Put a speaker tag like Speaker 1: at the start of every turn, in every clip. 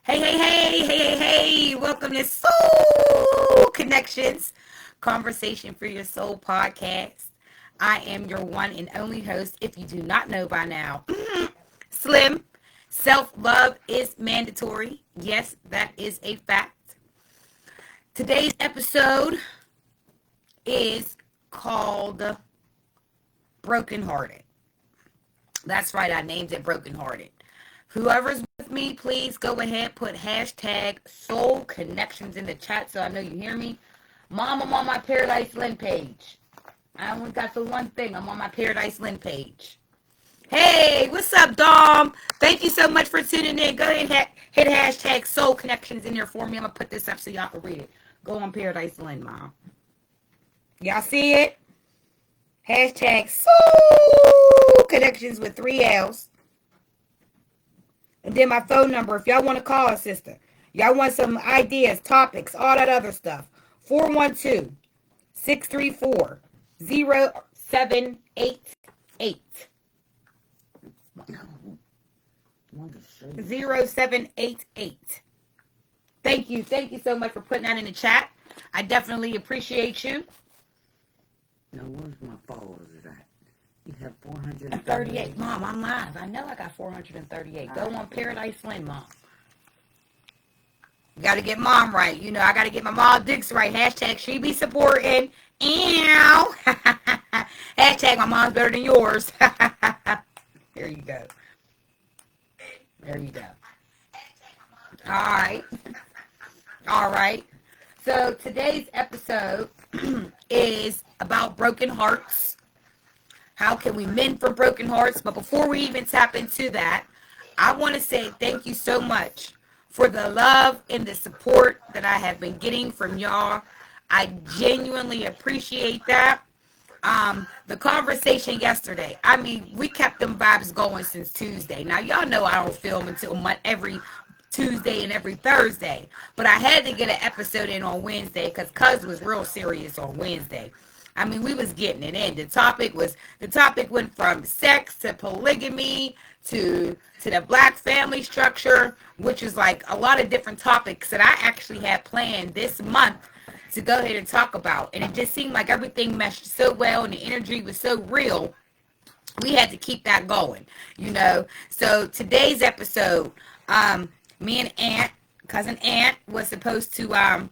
Speaker 1: Hey. Welcome to SoulllConnections, Conversation for Your Soul Podcast. I am your one and only host, if you do not know by now, Slim. Self-love is mandatory. Yes, that is a fact. Today's episode is called Brokenhearted. That's right, I named it Brokenhearted. Whoever's with me, please go ahead, put hashtag SoulllConnections in the chat so I know you hear me. Mom, I'm on my Paradise Lynn page. I only got the one thing. I'm on my Paradise Lynn page. Hey, what's up, Dom? Thank you so much for tuning in. Go ahead and hit hashtag SoulllConnections in there for me. I'm going to put this up so y'all can read it. Go on Paradise Lynn, Mom. Y'all see it? Hashtag SoulllConnections with 3 L's. And then my phone number, if y'all want to call a sister. Y'all want some ideas, topics, all that other stuff. 412-634-0788. 0788. Thank you so much for putting that in the chat. I definitely appreciate you.
Speaker 2: Now, where's my followers at? You have
Speaker 1: 438. Mom, I'm live. I know I got 438. Go on Paradise Lynn, Mom. You got to get Mom right. You know, I got to get my mom dicks right. Hashtag she be supporting. Ew. Hashtag my mom's better than yours. There you go. All right. So today's episode is about broken hearts. How can we mend for broken hearts? But before we even tap into that, I want to say thank you so much for the love and the support that I have been getting from y'all. I genuinely appreciate that. The conversation yesterday, I mean, we kept them vibes going since Tuesday. Now, y'all know I don't film until every Tuesday and every Thursday. But I had to get an episode in on Wednesday because Cuz was real serious on Wednesday. I mean, we was getting it in. The topic went from sex to polygamy to the black family structure, which is like a lot of different topics that I actually had planned this month to go ahead and talk about. And it just seemed like everything meshed so well and the energy was so real. We had to keep that going, you know. So today's episode, me and cousin Aunt was supposed to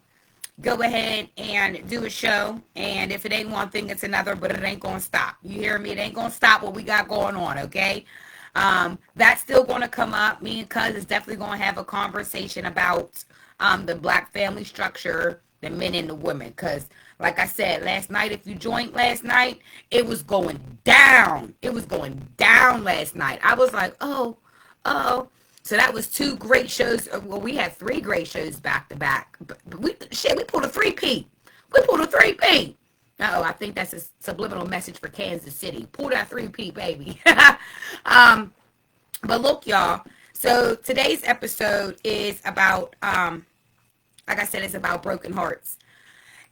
Speaker 1: go ahead and do a show, and if it ain't one thing, it's another, but it ain't gonna stop. You hear me? It ain't gonna stop what we got going on, okay? That's still gonna come up. Me and Cuz is definitely gonna have a conversation about the black family structure, the men and the women, because like I said last night, if you joined last night, it was going down. It was going down last night. I was like, oh. So that was 2 great shows. Well, we had 3 great shows back to back. But we pulled a 3P. Uh-oh, I think that's a subliminal message for Kansas City. Pull that 3P, baby. But look, y'all. So today's episode is about, like I said, it's about broken hearts.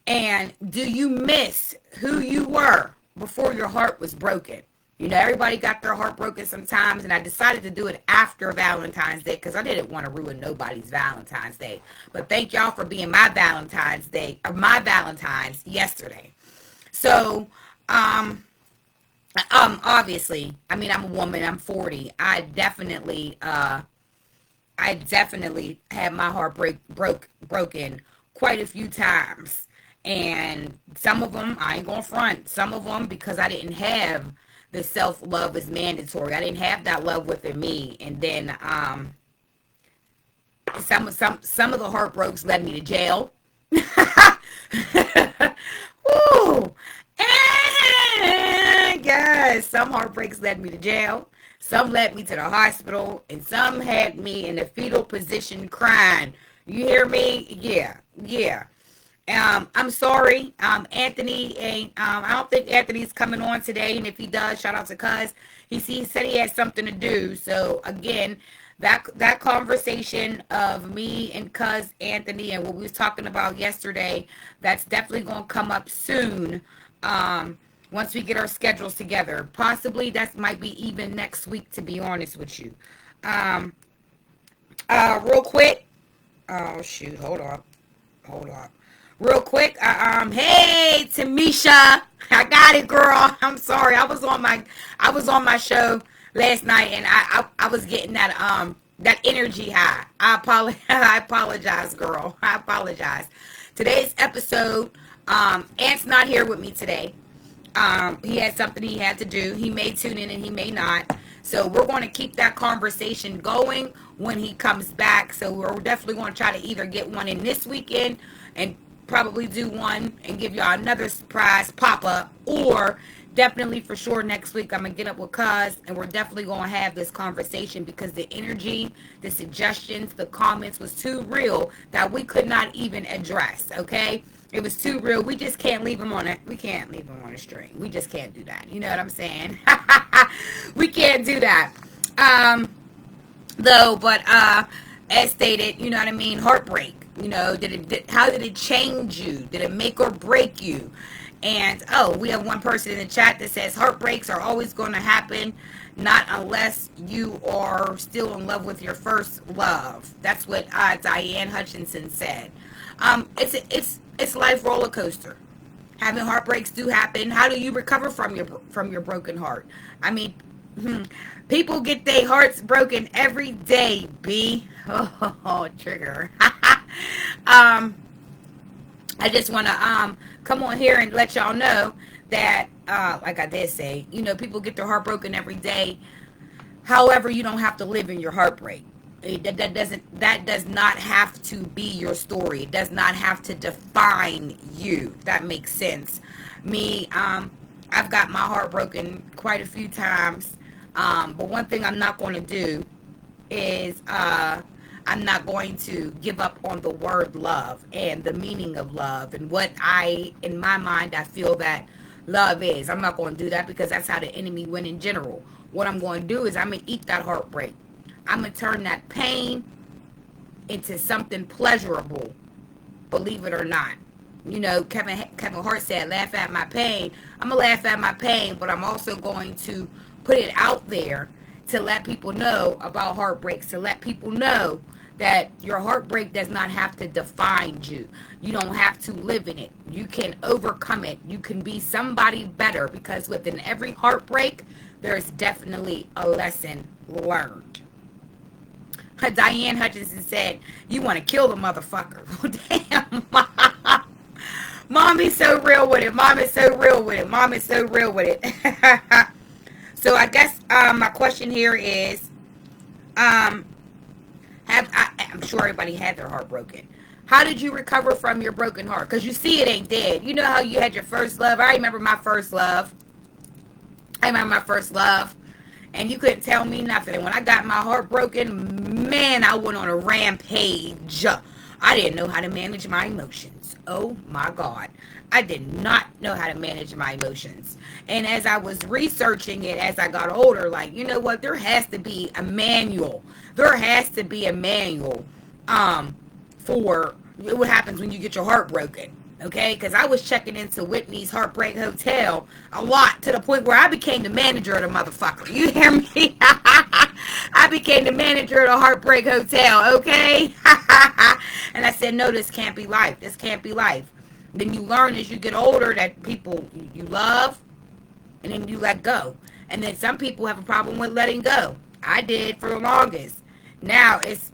Speaker 1: And do you miss who you were before your heart was broken? You know, everybody got their heart broken sometimes, and I decided to do it after Valentine's Day because I didn't want to ruin nobody's Valentine's Day. But thank y'all for being my Valentine's Day, or my Valentine's yesterday. So, obviously, I mean, I'm a woman, I'm 40. I definitely had my heart broken quite a few times. And some of them, I ain't gonna front. Some of them because I didn't have the self-love is mandatory. I didn't have that love within me. And then some of the heartbreaks led me to jail. Woo! And guys, some heartbreaks led me to jail. Some led me to the hospital. And some had me in a fetal position crying. You hear me? Yeah. I'm sorry. Anthony ain't, I don't think Anthony's coming on today. And if he does, shout out to Cuz. He said he had something to do. So again, that conversation of me and Cuz Anthony and what we was talking about yesterday, that's definitely going to come up soon. Once we get our schedules together. Possibly that might be even next week, to be honest with you. Real quick, Oh, shoot. Hold on. Hold on. Real quick. Hey, Tamisha. I got it, girl. I'm sorry. I was on my show last night, and I was getting that energy high. I apologize, girl. I apologize. Today's episode, Ant's not here with me today. He had something he had to do. He may tune in and he may not. So we're going to keep that conversation going when he comes back. So we're definitely going to try to either get one in this weekend and probably do one and give y'all another surprise pop-up, or definitely for sure next week I'm going to get up with Cuz and we're definitely going to have this conversation, because the energy, the suggestions, the comments was too real that we could not even address, okay? It was too real. We just can't leave them on it. We can't leave them on a string. We just can't do that. You know what I'm saying? We can't do that. But as stated, you know what I mean? Heartbreak. You know, how did it change you? Did it make or break you? And we have one person in the chat that says heartbreaks are always going to happen, not unless you are still in love with your first love. That's what Diane Hutchinson said. It's life roller coaster. Having heartbreaks do happen. How do you recover from your broken heart? I mean, people get their hearts broken every day. B. Oh, trigger. I just want to come on here and let y'all know that, like I did say, you know, people get their heart broken every day. However, you don't have to live in your heartbreak. That does not have to be your story. It does not have to define you. If that makes sense. Me, I've got my heart broken quite a few times. But one thing I'm not going to do is I'm not going to give up on the word love and the meaning of love and what in my mind, I feel that love is. I'm not going to do that, because that's how the enemy went in general. What I'm going to do is I'm going to eat that heartbreak. I'm going to turn that pain into something pleasurable, believe it or not. You know, Kevin Hart said, laugh at my pain. I'm going to laugh at my pain, but I'm also going to put it out there to let people know about heartbreaks, to let people know that your heartbreak does not have to define you. You don't have to live in it. You can overcome it. You can be somebody better, because within every heartbreak, there's definitely a lesson learned. Diane Hutchinson said, you want to kill the motherfucker. Damn, Mom. Mom is so real with it. Mom is so real with it. Mom is so real with it. So I guess my question here is, I'm sure everybody had their heart broken. How did you recover from your broken heart? Because you see it ain't dead. You know how you had your first love? I remember my first love. And you couldn't tell me nothing. And when I got my heart broken, man, I went on a rampage. I didn't know how to manage my emotions. Oh, my God. I did not know how to manage my emotions. And as I was researching it, as I got older, like, you know what? There has to be a manual. There has to be a manual for what happens when you get your heart broken. Okay, because I was checking into Whitney's Heartbreak Hotel a lot, to the point where I became the manager of the motherfucker. You hear me? I became the manager of the Heartbreak Hotel, okay? And I said, no, this can't be life. This can't be life. Then you learn as you get older that people you love, and then you let go. And then some people have a problem with letting go. I did for the longest. Now it's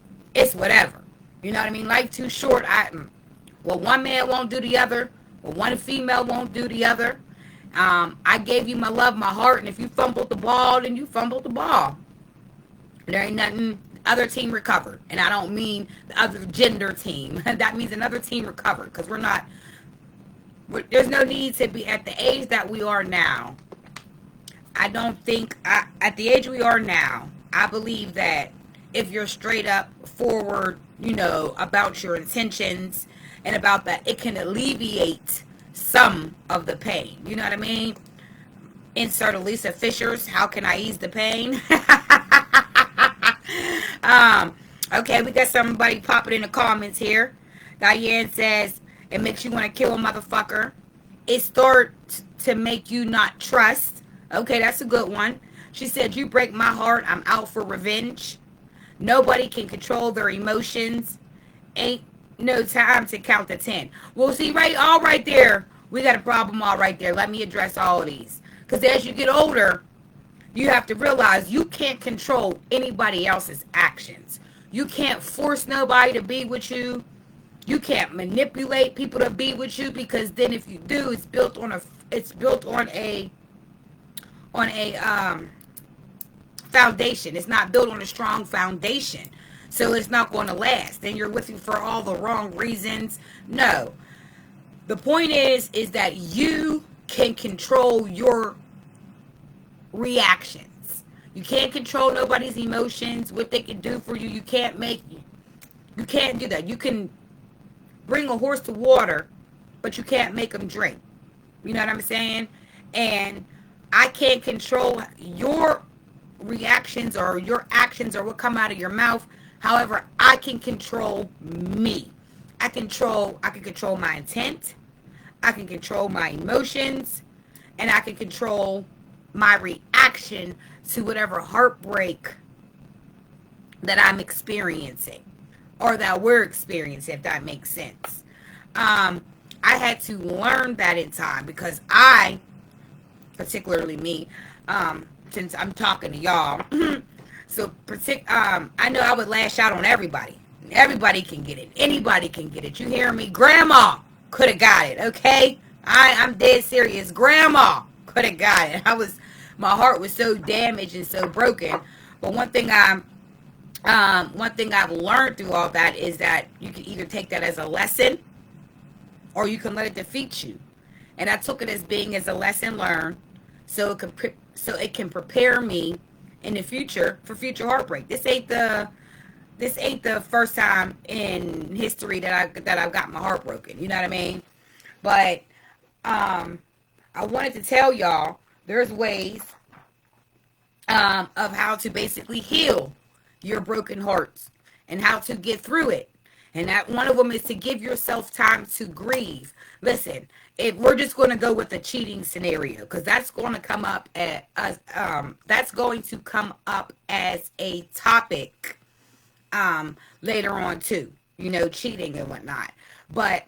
Speaker 1: whatever. You know what I mean? Life too short. Well, one man won't do the other. Well, one female won't do the other. I gave you my love, my heart, and if you fumbled the ball, then you fumbled the ball. There ain't nothing. Other team recovered. And I don't mean the other gender team. That means another team recovered, because there's no need to be at the age that we are now. I don't think, at the age we are now, I believe that if you're straight up forward, you know, about your intentions, and about that, it can alleviate some of the pain. You know what I mean? Insert Elisa Fisher's How Can I Ease the Pain? Okay, we got somebody popping in the comments here. Diane says, it makes you want to kill a motherfucker. It starts to make you not trust. Okay, that's a good one. She said, you break my heart, I'm out for revenge. Nobody can control their emotions. ain't no time to count to 10. Well, see, right there, we got a problem all right there. Let me address all of these. Because as you get older, you have to realize you can't control anybody else's actions. You can't force nobody to be with you. You can't manipulate people to be with you, because then if you do, it's built on a foundation. It's not built on a strong foundation. So it's not going to last. Then you're with you for all the wrong reasons. No. The point is that you can control your reactions. You can't control nobody's emotions, what they can do for you. You can't do that. You can bring a horse to water, but you can't make them drink. You know what I'm saying? And I can't control your reactions or your actions or what come out of your mouth. However, I can control me. I can control my intent. I can control my emotions, and I can control my reaction to whatever heartbreak that I'm experiencing, or that we're experiencing, if that makes sense. I had to learn that in time, because I, particularly me, since I'm talking to y'all, I know I would lash out on everybody. Everybody can get it. Anybody can get it. You hear me? Grandma could have got it, okay? I'm dead serious. Grandma could have got it. My heart was so damaged and so broken. But one thing I've learned through all that is that you can either take that as a lesson, or you can let it defeat you. And I took it as a lesson learned, so it can prepare me in the future for future heartbreak. This ain't the first time in history that I've got my heart broken. You know what I mean? But I wanted to tell y'all there's ways of how to basically heal your broken hearts and how to get through it. And that one of them is to give yourself time to grieve. Listen, if we're just going to go with the cheating scenario, because that's going to come up as a topic later on too. Cheating and whatnot. But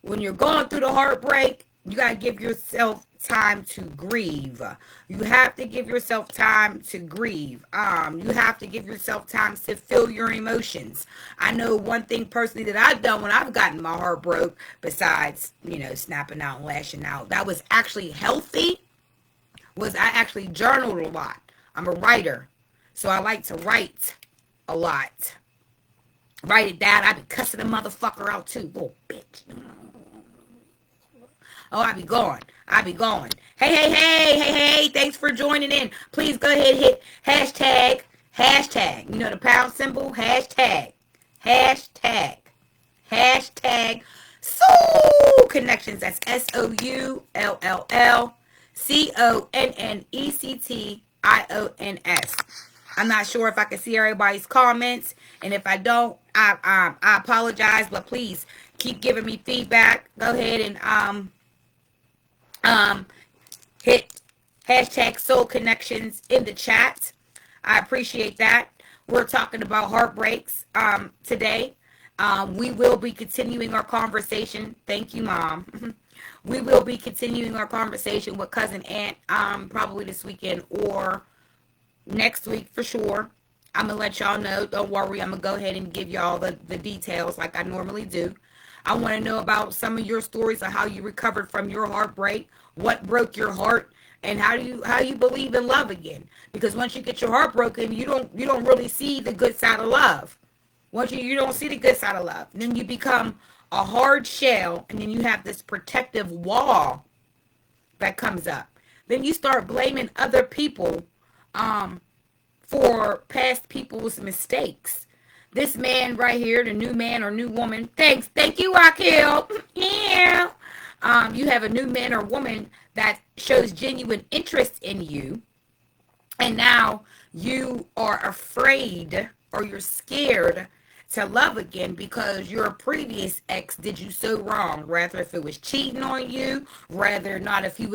Speaker 1: when you're going through the heartbreak, you got to give yourself time to grieve. You have to give yourself time to grieve. You have to give yourself time to feel your emotions. I know one thing personally that I've done when I've gotten my heart broke, besides, snapping out and lashing out, that was actually healthy, was I actually journaled a lot. I'm a writer, so I like to write a lot. Write it down. I be cussing a motherfucker out too. Oh, bitch. Oh, I be going. Hey, thanks for joining in. Please go ahead and hit hashtag, the pound symbol, hashtag Soulll Connections. That's SoulllConnections. I'm not sure if I can see everybody's comments, and if I don't, I apologize, but please keep giving me feedback. Go ahead and hit hashtag Soulll Connections in the chat. I appreciate that. We're talking about heartbreaks today. We will be continuing our conversation. Thank you, Mom. We will be continuing our conversation with Cousin Aunt probably this weekend or next week for sure. I'm going to let y'all know. Don't worry. I'm going to go ahead and give y'all the details like I normally do. I want to know about some of your stories of how you recovered from your heartbreak, what broke your heart, and how you believe in love again. Because once you get your heart broken, you don't really see the good side of love. Once you don't see the good side of love, then you become a hard shell, and then you have this protective wall that comes up. Then you start blaming other people for past people's mistakes. This man right here, the new man or new woman, thank you, Raquel. Yeah. You have a new man or woman that shows genuine interest in you, and now you are afraid or you're scared to love again because your previous ex did you so wrong. Rather if it was cheating on you, rather not if he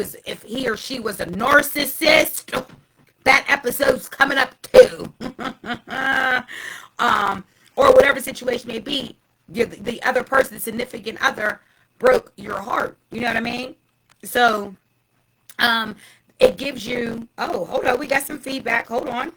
Speaker 1: or she was a narcissist. That episode's coming up too. Or whatever situation may be. the other person, significant other, broke your heart. You know what I mean? So, it gives you, oh, hold on, we got some feedback. Hold on.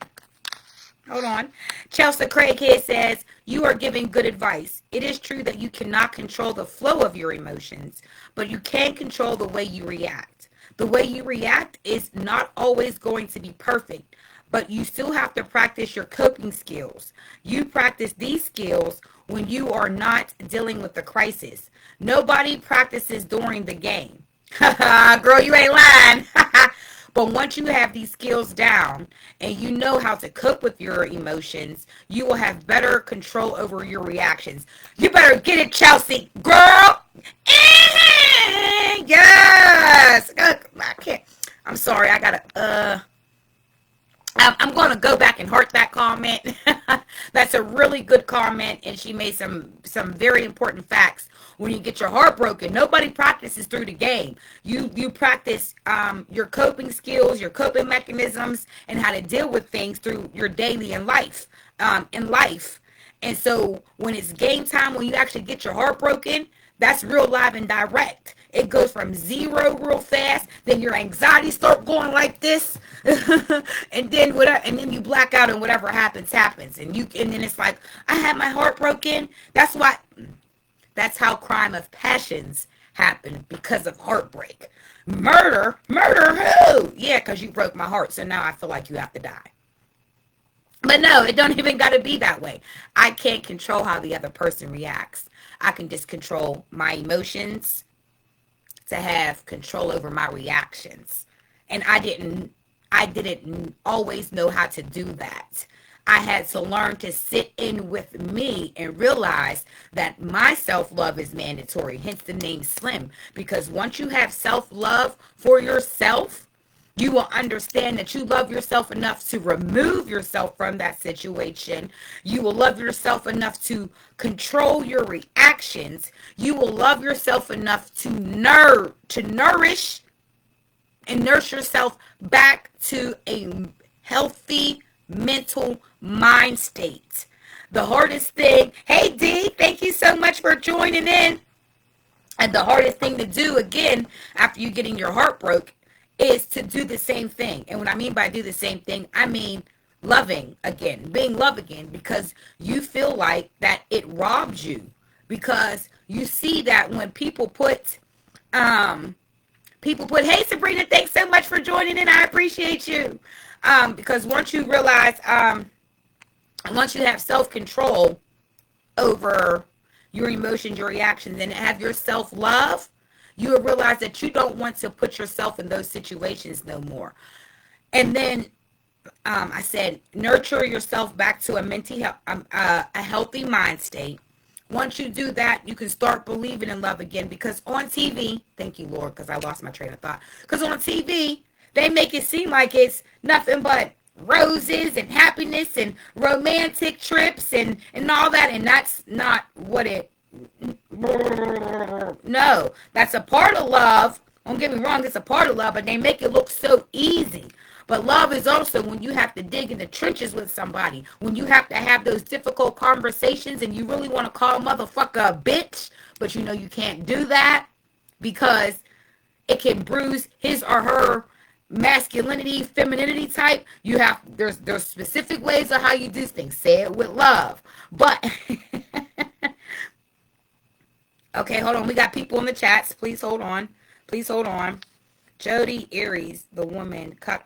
Speaker 1: Hold on. Chelsea Craighead says, you are giving good advice. It is true that you cannot control the flow of your emotions, but you can control the way you react. The way you react is not always going to be perfect, but you still have to practice your coping skills. You practice these skills when you are not dealing with the crisis. Nobody practices during the game. Girl, you ain't lying. But once you have these skills down and you know how to cope with your emotions, you will have better control over your reactions. You better get it, Chelsea. Girl. Yes. I can't. I'm sorry. I got to, I'm going to go back and heart that comment. That's a really good comment, and she made some very important facts. When you get your heart broken, nobody practices through the game. You practice your coping skills, your coping mechanisms, and how to deal with things through your daily life. And so when it's game time, when you actually get your heart broken, that's real live and direct. It goes from zero real fast, then your anxiety start going like this, and then you black out and whatever happens. And then it's like, I had my heart broken. That's how crime of passions happen, because of heartbreak. Murder who? Yeah, because you broke my heart, so now I feel like you have to die. But no, it don't even got to be that way. I can't control how the other person reacts. I can just control my emotions to have control over my reactions. And I didn't always know how to do that. I had to learn to sit in with me and realize that my self-love is mandatory, hence the name Slim. Because once you have self-love for yourself, you will understand that you love yourself enough to remove yourself from that situation. You will love yourself enough to control your reactions. You will love yourself enough to nourish and nurse yourself back to a healthy mental mind state. The hardest thing, hey D, thank you so much for joining in. And the hardest thing to do, again, after you getting your heart broke, is to do the same thing. And what I mean by do the same thing, I mean loving again, being love again, because you feel like that it robbed you. Because you see that when people put, hey Sabrina, thanks so much for joining in. I appreciate you. Because once you realize, once you have self-control over your emotions, your reactions, and have your self-love, you will realize that you don't want to put yourself in those situations no more. And then I said, nurture yourself back to a healthy mind state. Once you do that, you can start believing in love again. Because on TV, thank you, Lord, because I lost my train of thought. Because on TV, they make it seem like it's nothing but roses and happiness and romantic trips and all that. And that's not what it... No, that's a part of love. Don't get me wrong, it's a part of love, but they make it look so easy. But love is also when you have to dig in the trenches with somebody, when you have to have those difficult conversations and you really want to call a motherfucker a bitch, but you know you can't do that because it can bruise his or her masculinity, femininity type. There's specific ways of how you do things. Say it with love. But okay, hold on. We got people in the chats. Please hold on. Jody Aries, the woman, cut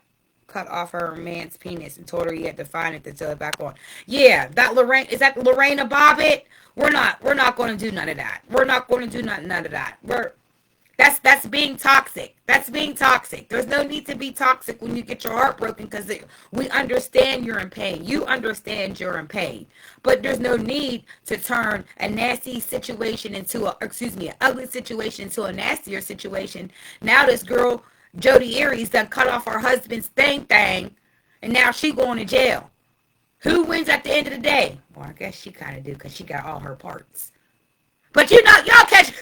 Speaker 1: off her man's penis and told her he had to find it to sew it back on. Yeah, is that Lorena Bobbitt? We're not going to do none of that. We're not going to do none of that. That's being toxic. That's being toxic. There's no need to be toxic when you get your heart broken because we understand you're in pain. You understand you're in pain. But there's no need to turn a nasty situation into an ugly situation into a nastier situation. Now this girl, Jody Aries, done cut off her husband's thing, and now she going to jail. Who wins at the end of the day? Well, I guess she kind of do because she got all her parts. But y'all catch...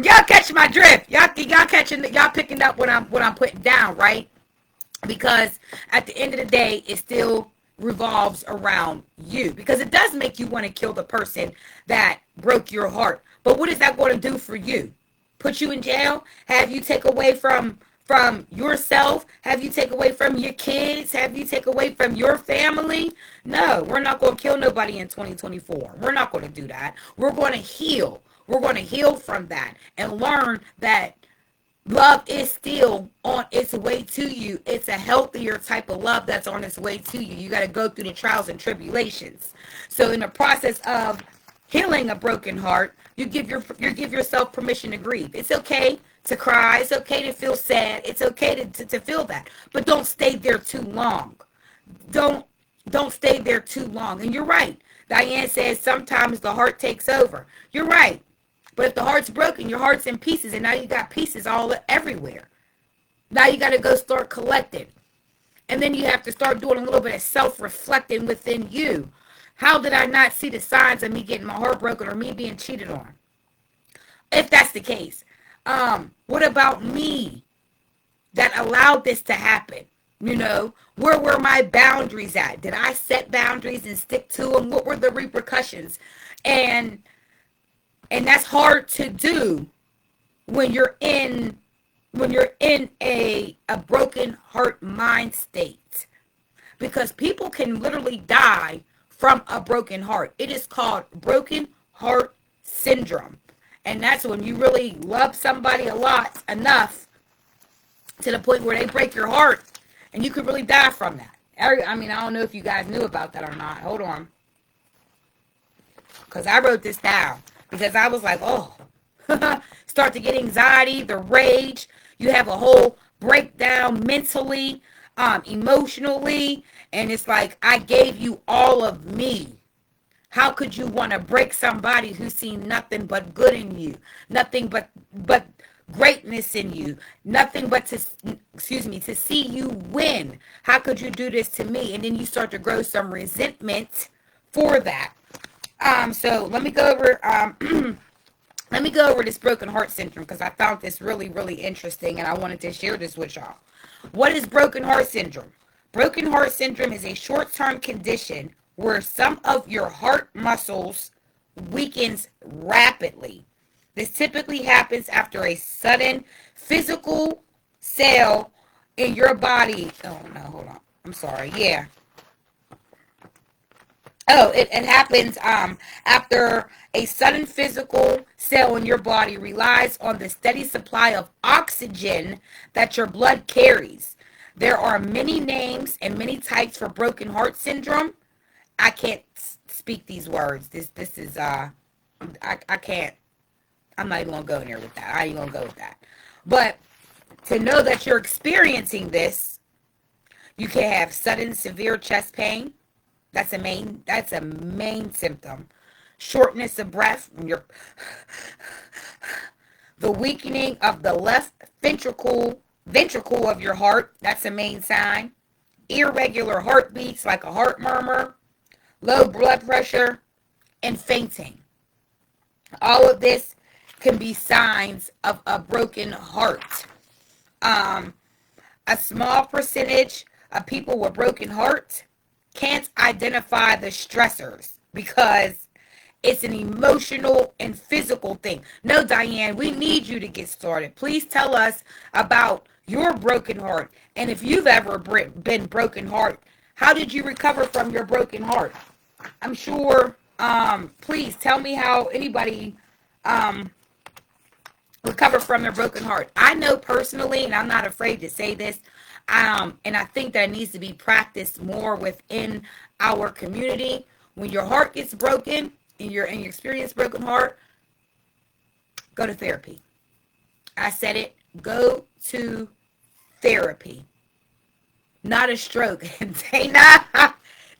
Speaker 1: Y'all catch my drift. Y'all picking up what I'm putting down, right? Because at the end of the day, it's still revolves around you, because it does make you want to kill the person that broke your heart. But what is that going to do for you? Put you in jail? Have you take away from yourself? Have you take away from your kids? Have you take away from your family? No, we're not going to kill nobody in 2024. We're not going to do that. We're going to heal. We're going to heal from that and learn that love is still on its way to you. It's a healthier type of love that's on its way to you. You got to go through the trials and tribulations. So in the process of healing a broken heart, you give yourself permission to grieve. It's okay to cry. It's okay to feel sad. It's okay to feel that. But don't stay there too long. Don't stay there too long. And you're right. Diane says sometimes the heart takes over. You're right. But if the heart's broken, your heart's in pieces, and now you got pieces all everywhere. Now you got to go start collecting. And then you have to start doing a little bit of self-reflecting within you. How did I not see the signs of me getting my heart broken or me being cheated on? If that's the case. What about me that allowed this to happen? You know, where were my boundaries at? Did I set boundaries and stick to them? What were the repercussions? And that's hard to do when you're in a broken heart mind state, because people can literally die from a broken heart. It is called broken heart syndrome. And that's when you really love somebody a lot enough to the point where they break your heart, and you could really die from that. I mean, I don't know if you guys knew about that or not. Hold on. Because I wrote this down. Because I was like, oh, start to get anxiety, the rage. You have a whole breakdown mentally, emotionally. And it's like, I gave you all of me. How could you want to break somebody who's seen nothing but good in you? Nothing but greatness in you. Nothing but to see you win. How could you do this to me? And then you start to grow some resentment for that. So let me go over this broken heart syndrome, because I found this really, really interesting, and I wanted to share this with y'all. What is broken heart syndrome? Broken heart syndrome is a short-term condition where some of your heart muscles weakens rapidly. This typically happens after a sudden physical cell in your body. Oh no, hold on. I'm sorry. Yeah. Oh, it happens after a sudden physical cell in your body relies on the steady supply of oxygen that your blood carries. There are many names and many types for broken heart syndrome. I can't speak these words. This is I can't. I'm not even gonna go in there with that. I ain't gonna go with that. But to know that you're experiencing this, you can have sudden severe chest pain. That's a main symptom. Shortness of breath. The weakening of the left ventricle of your heart. That's a main sign. Irregular heartbeats like a heart murmur. Low blood pressure, and fainting. All of this can be signs of a broken heart. A small percentage of people with broken hearts can't identify the stressors because it's an emotional and physical thing. No, Diane, we need you to get started. Please tell us about your broken heart. And if you've ever been broken heart, how did you recover from your broken heart? I'm sure, please tell me how anybody recover from their broken heart. I know personally, and I'm not afraid to say this, and I think that it needs to be practiced more within our community. When your heart gets broken and you experience broken heart, go to therapy. I said it, go to therapy. Not a stroke.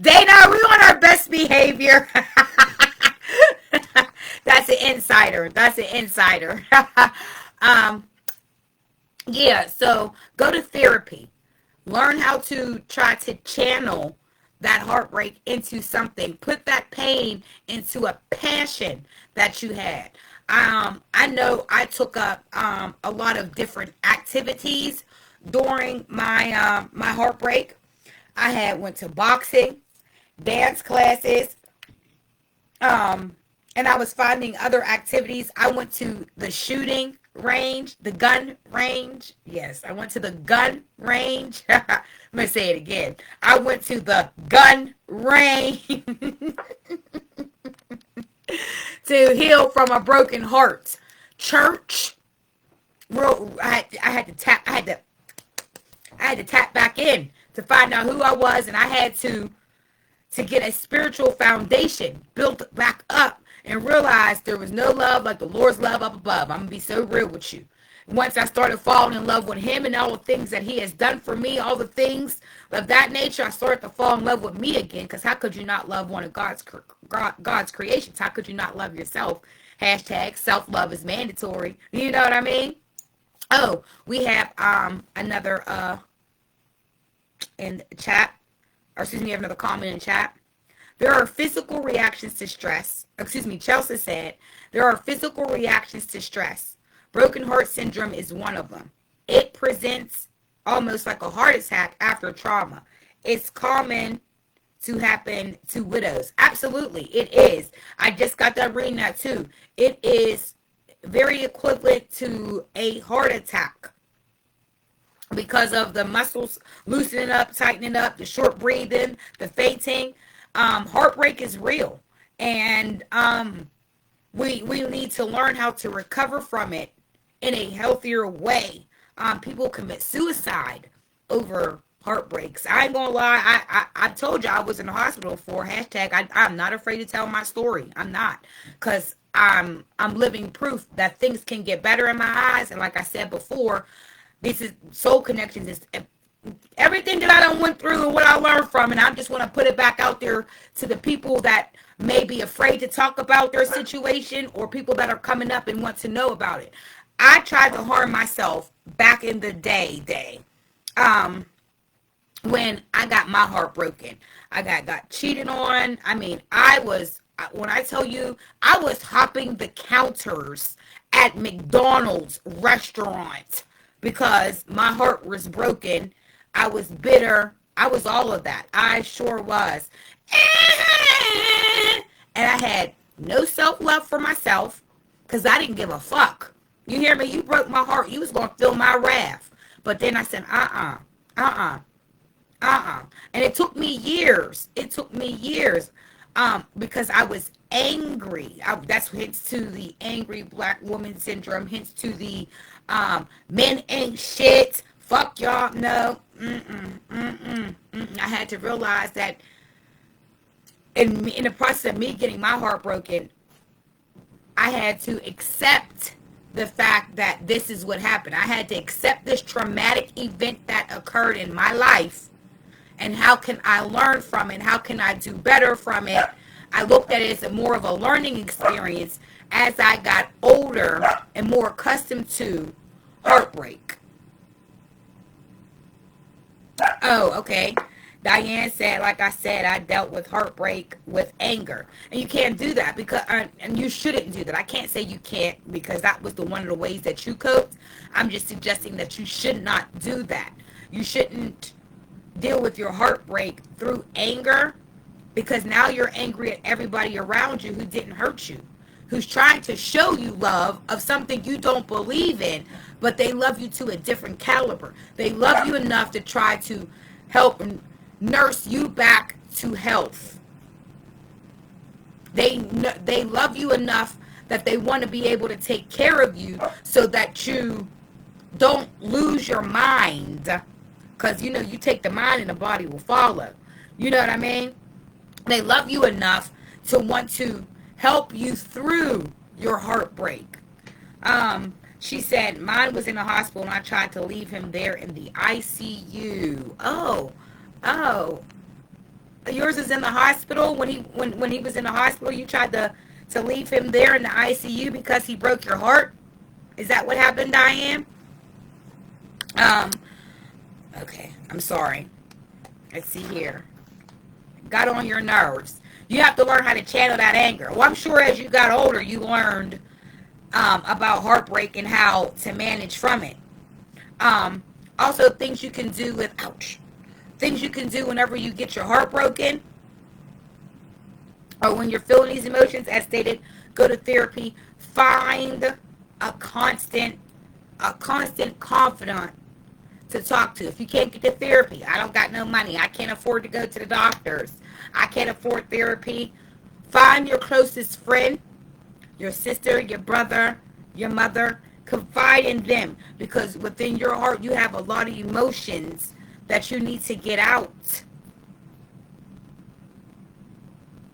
Speaker 1: Dana, are we on our best behavior? That's an insider. Yeah, so go to therapy. Learn how to try to channel that heartbreak into something. Put that pain into a passion that you had. I know I took up a lot of different activities during my my heartbreak. I went to boxing. dance classes, and I was finding other activities. I went to the shooting range, the gun range. Yes, I went to the gun range. I'm going to say it again. I went to the gun range to heal from a broken heart. Church, I had to tap back in to find out who I was, and I had to get a spiritual foundation built back up and realize there was no love like the Lord's love up above. I'm going to be so real with you. Once I started falling in love with him and all the things that he has done for me, all the things of that nature, I started to fall in love with me again, because how could you not love one of God's creations? How could you not love yourself? Hashtag self-love is mandatory. You know what I mean? Oh, we have another in chat. Or excuse me, we have another comment in chat. There are physical reactions to stress. Chelsea said, there are physical reactions to stress. Broken heart syndrome is one of them. It presents almost like a heart attack after trauma. It's common to happen to widows. Absolutely, it is. I just got done reading that too. It is very equivalent to a heart attack, because of the muscles loosening up, tightening up, the short breathing, the fainting. Heartbreak is real. And we need to learn how to recover from it in a healthier way. People commit suicide over heartbreaks. I ain't gonna lie. I told you I was in the hospital for hashtag. I'm not afraid to tell my story. I'm not. Because I'm living proof that things can get better in my eyes. And like I said before, this is Soul Connections. Is everything that I done went through and what I learned from, and I just want to put it back out there to the people that may be afraid to talk about their situation, or people that are coming up and want to know about it. I tried to harm myself back in the day. When I got my heart broken, I got cheated on. I mean, when I tell you, I was hopping the counters at McDonald's restaurant because my heart was broken. I was bitter. I was all of that. I sure was. And I had no self-love for myself, because I didn't give a fuck. You hear me? You broke my heart. You was going to feel my wrath. But then I said, and it took me years. Because I was angry. That's hence to the angry black woman syndrome, hence to the men ain't shit, fuck y'all. No. I had to realize that in the process of me getting my heart broken, I had to accept the fact that this is what happened. I had to accept this traumatic event that occurred in my life, and how can I learn from it? How can I do better from it? I looked at it as more of a learning experience as I got older and more accustomed to heartbreak. Oh, okay. Diane said, like I said, I dealt with heartbreak with anger. And you can't do that, because, and you shouldn't do that. I can't say you can't, because that was one of the ways that you coped. I'm just suggesting that you should not do that. You shouldn't deal with your heartbreak through anger, because now you're angry at everybody around you who didn't hurt you, who's trying to show you love of something you don't believe in, but they love you to a different caliber. They love you enough to try to help and nurse you back to health. They love you enough that they want to be able to take care of you so that you don't lose your mind, because you take the mind and the body will follow. You know what I mean? They love you enough to want to help you through your heartbreak. She said, mine was in the hospital and I tried to leave him there in the ICU. Oh, yours is in the hospital. When he was in the hospital, you tried to leave him there in the ICU because he broke your heart? Is that what happened, Diane? Okay, I'm sorry. Let's see here. Got on your nerves. You have to learn how to channel that anger. Well, I'm sure as you got older, you learned about heartbreak and how to manage from it. Also, things you can do with, things you can do whenever you get your heart broken. or when you're feeling these emotions, as stated, go to therapy. Find a constant confidant to talk to. If you can't get to therapy, I don't got no money, I can't afford to go to the doctors, I can't afford therapy, find your closest friend, your sister, your brother, your mother. Confide in them, because within your heart you have a lot of emotions that you need to get out.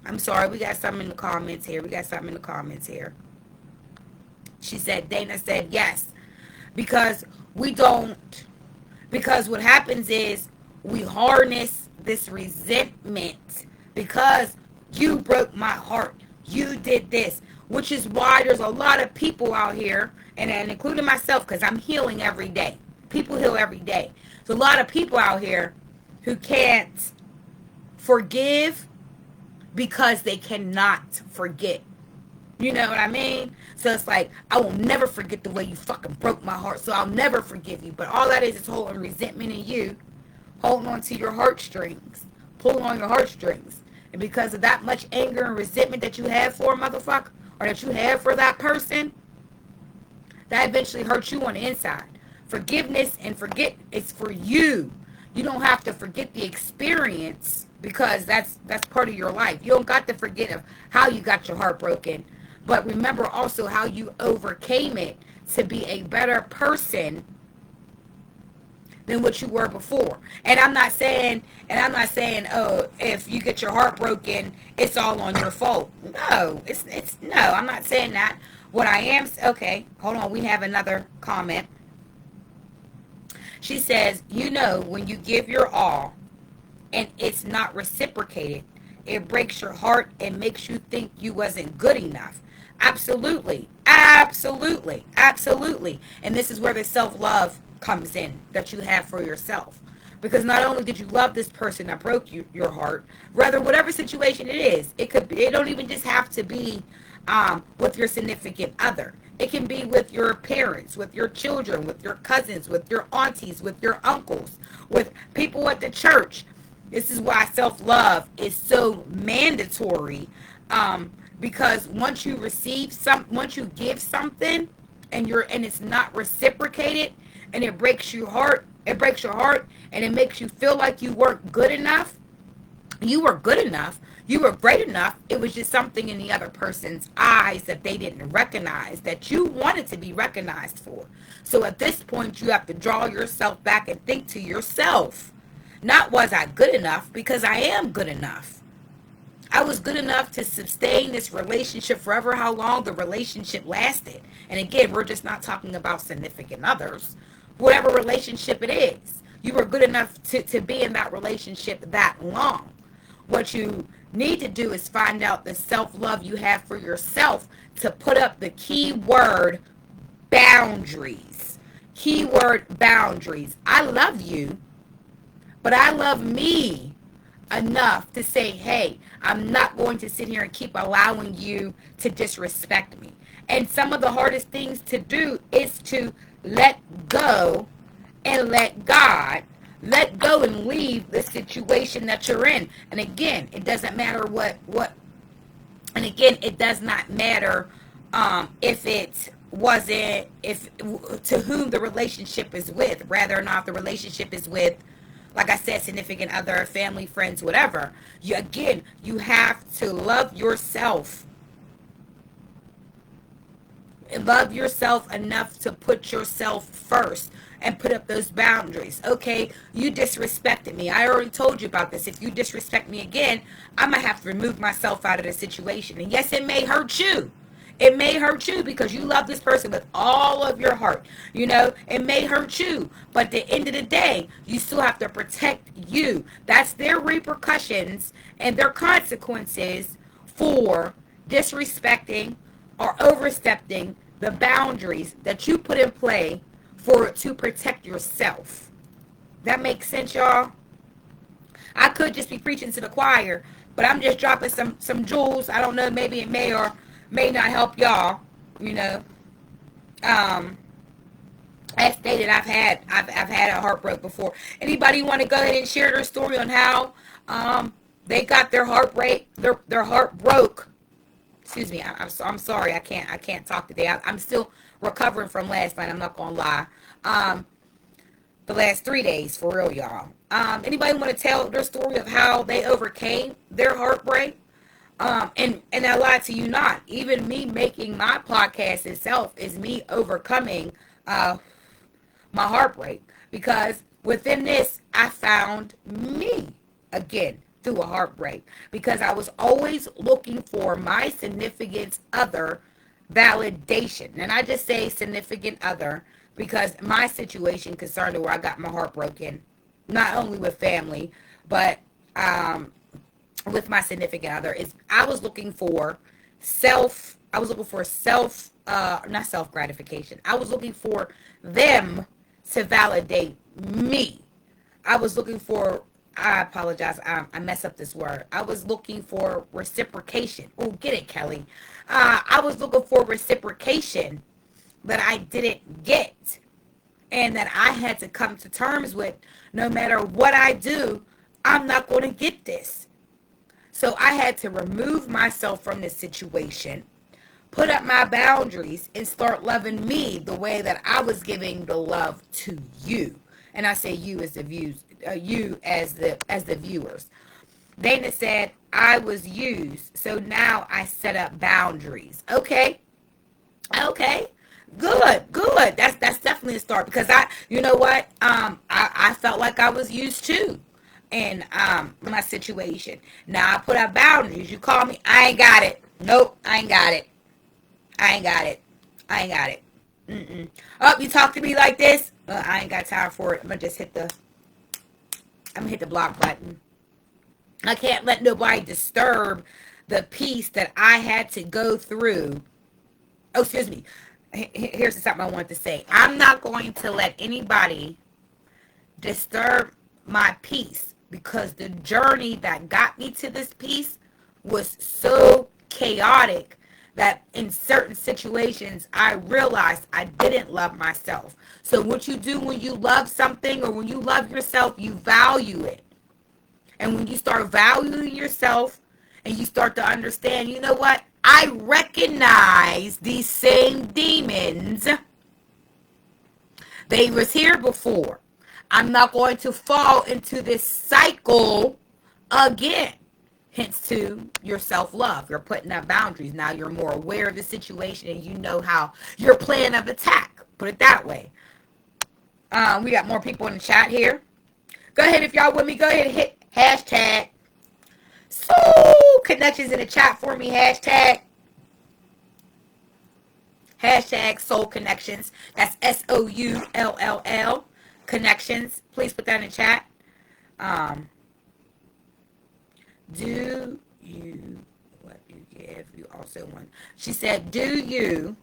Speaker 1: I'm sorry, we got something in the comments here. She said, Dana said yes. Because because what happens is we harness this resentment because you broke my heart. You did this. Which is why there's a lot of people out here, and including myself, because I'm healing every day. People heal every day. There's a lot of people out here who can't forgive because they cannot forget. You know what I mean? So it's like, I will never forget the way you fucking broke my heart, so I'll never forgive you. But all that is holding resentment in you, holding on to your heartstrings, pulling on your heartstrings. And because of that much anger and resentment that you have for a motherfucker, or that you have for that person, that eventually hurts you on the inside. Forgiveness and forget, it's for you. You don't have to forget the experience, because that's part of your life. You don't got to forget of how you got your heart broken, but remember also how you overcame it to be a better person than what you were before. And I'm not saying, oh, if you get your heart broken, it's all on your fault. No, no, I'm not saying that. What I am, okay, hold on, we have another comment. She says, when you give your all and it's not reciprocated, it breaks your heart and makes you think you wasn't good enough. Absolutely. Absolutely. Absolutely. And this is where the self-love comes in that you have for yourself. Because not only did you love this person that broke your heart, rather whatever situation it is, it don't even just have to be with your significant other. It can be with your parents, with your children, with your cousins, with your aunties, with your uncles, with people at the church. This is why self-love is so mandatory, because once you give something and it's not reciprocated, and it breaks your heart, and it makes you feel like you weren't good enough. You were good enough. You were great enough. It was just something in the other person's eyes that they didn't recognize, that you wanted to be recognized for. So at this point, you have to draw yourself back and think to yourself, not was I good enough, because I am good enough. I was good enough to sustain this relationship forever, how long the relationship lasted. And again, we're just not talking about significant others. Whatever relationship it is, you were good enough to be in that relationship that long. What you need to do is find out the self-love you have for yourself, to put up the keyword boundaries. Keyword boundaries. I love you, but I love me enough to say, hey, I'm not going to sit here and keep allowing you to disrespect me. And some of the hardest things to do is to let go and let God. Let go and leave the situation that you're in. And again, it doesn't matter and again, it does not matter if to whom the relationship is with, rather or not the relationship is with, like I said, significant other, family, friends, whatever. You have to love yourself. Love yourself enough to put yourself first and put up those boundaries. Okay, you disrespected me. I already told you about this. If you disrespect me again, I'm going to have to remove myself out of the situation. And yes, it may hurt you. It may hurt you because you love this person with all of your heart. It may hurt you. But at the end of the day, you still have to protect you. That's their repercussions and their consequences for disrespecting or overstepping the boundaries that you put in play to protect yourself. That makes sense, y'all? I could just be preaching to the choir, but I'm just dropping some jewels. I don't know, maybe it may or may not help y'all. As stated, I've had a heartbreak before. Anybody want to go ahead and share their story on how they got their heart their heart broke. Excuse me. I'm sorry. I can't talk today. I'm still recovering from last night. I'm not gonna lie. The last 3 days, for real, y'all. Anybody want to tell their story of how they overcame their heartbreak? And I lie to you not. Even me making my podcast itself is me overcoming my heartbreak, because within this I found me again through a heartbreak, because I was always looking for my significant other validation. And I just say significant other because my situation concerned where I got my heart broken, not only with family, but with my significant other, is I was looking for not self gratification. I was looking for them to validate me. I was looking for, I apologize, I mess up this word. I was looking for reciprocation. Oh, get it, Kelly. I was looking for reciprocation that I didn't get, and that I had to come to terms with. No matter what I do, I'm not going to get this. So I had to remove myself from this situation, put up my boundaries, and start loving me the way that I was giving the love to you. And I say you as the views, you as the viewers. Dana said I was used, so now I set up boundaries. Okay. Good. That's definitely a start, because you know what? I felt like I was used too in my situation. Now I put up boundaries. You call me, I ain't got it. Nope, I ain't got it. Mm-mm. Oh, you talk to me like this? I ain't got time for it. I'm gonna hit the block button. I can't let nobody disturb the peace that I had to go through. Oh, excuse me. Here's something I wanted to say. I'm not going to let anybody disturb my peace, because the journey that got me to this peace was so chaotic that in certain situations I realized I didn't love myself. So what you do when you love something, or when you love yourself, you value it. And when you start valuing yourself and you start to understand, you know what? I recognize these same demons. They was here before. I'm not going to fall into this cycle again. Hence to your self-love. You're putting up boundaries. Now you're more aware of the situation, and you know how your plan of attack. Put it that way. We got more people in the chat here. Go ahead, if y'all with me, go ahead and hit hashtag SoulllConnections in the chat for me. Hashtag SoulllConnections. That's SOULL connections. Please put that in the chat. Do you what you give? You also want. She said, do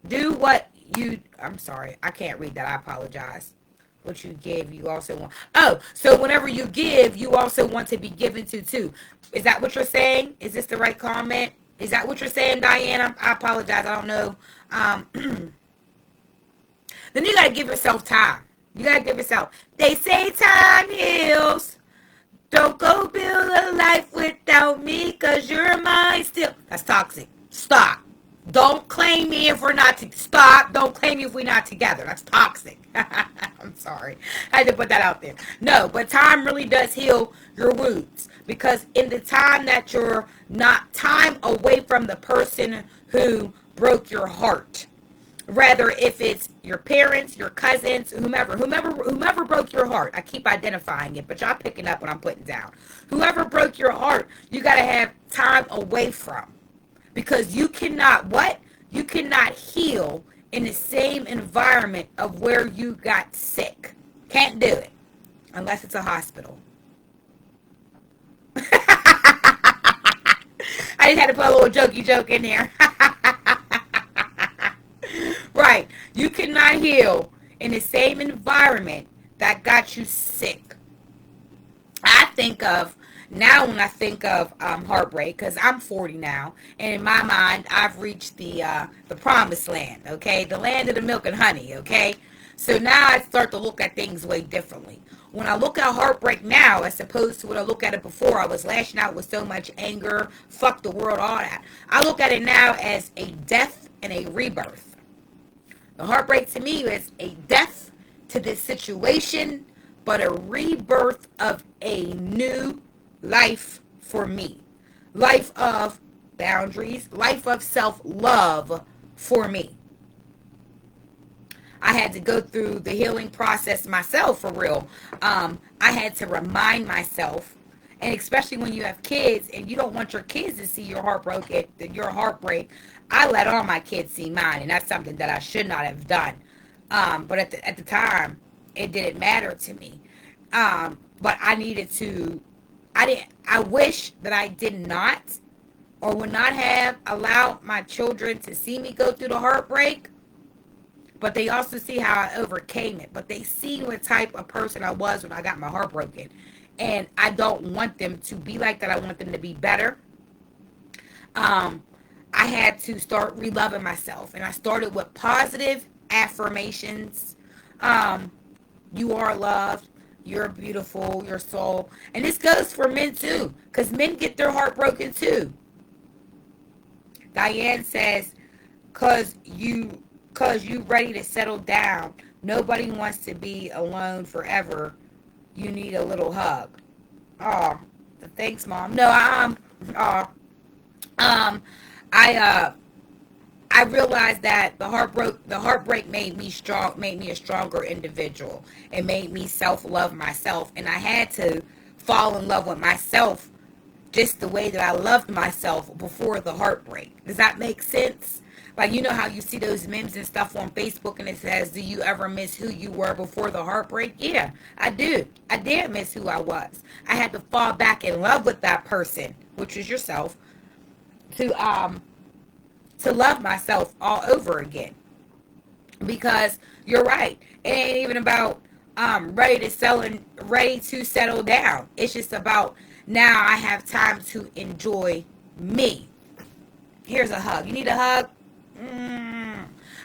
Speaker 1: what you. I'm sorry, I can't read that. I apologize. What you give, you also want. Oh, so whenever you give, you also want to be given to too. Is that what you're saying? Is this the right comment? Is that what you're saying, Diana? I apologize. I don't know. Then you got to give yourself time. You got to give yourself. They say time heals. Don't go build a life without me, because you're mine still. That's toxic. Stop. Don't claim me if we're not stop. Don't claim me if we're not together. That's toxic. I'm sorry. I had to put that out there. No, but time really does heal your wounds, because in the time that you're not time away from the person who broke your heart, rather if it's your parents, your cousins, whomever broke your heart. I keep identifying it, but y'all picking up what I'm putting down. Whoever broke your heart, you got to have time away from. Because you cannot, You cannot heal in the same environment of where you got sick. Can't do it. Unless it's a hospital. I just had to put a little jokey joke in there. Right. You cannot heal in the same environment that got you sick. I think of, now when I think of heartbreak, because I'm 40 now, and in my mind, I've reached the promised land, okay? The land of the milk and honey, okay? So now I start to look at things way differently. When I look at heartbreak now, as opposed to when I look at it before, I was lashing out with so much anger, fuck the world, all that. I look at it now as a death and a rebirth. The heartbreak to me is a death to this situation, but a rebirth of a new life for me. Life of boundaries, life of self-love for me. I had to go through the healing process myself, for real. I had to remind myself, and especially when you have kids and you don't want your kids to see your heartbreak, I let all my kids see mine, and that's something that I should not have done. But at the time, it didn't matter to me. But I needed to. I wish that I did not, or would not have allowed my children to see me go through the heartbreak. But they also see how I overcame it. But they see what type of person I was when I got my heart broken. And I don't want them to be like that. I want them to be better. I had to start re-loving myself. And I started with positive affirmations. You are loved. You're beautiful. You're soul. And this goes for men too. Because men get their heart broken too. Diane says, cause you ready to settle down. Nobody wants to be alone forever. You need a little hug. Oh, thanks, Mom. No, I realized that the heartbreak made me strong, made me a stronger individual. It made me self-love myself, and I had to fall in love with myself just the way that I loved myself before the heartbreak. Does that make sense? Like, you know how you see those memes and stuff on Facebook and it says, do you ever miss who you were before the heartbreak? Yeah, I do. I did miss who I was. I had to fall back in love with that person, which is yourself, to love myself all over again. Because you're right. It ain't even about ready to settle down. It's just about now I have time to enjoy me. Here's a hug. You need a hug?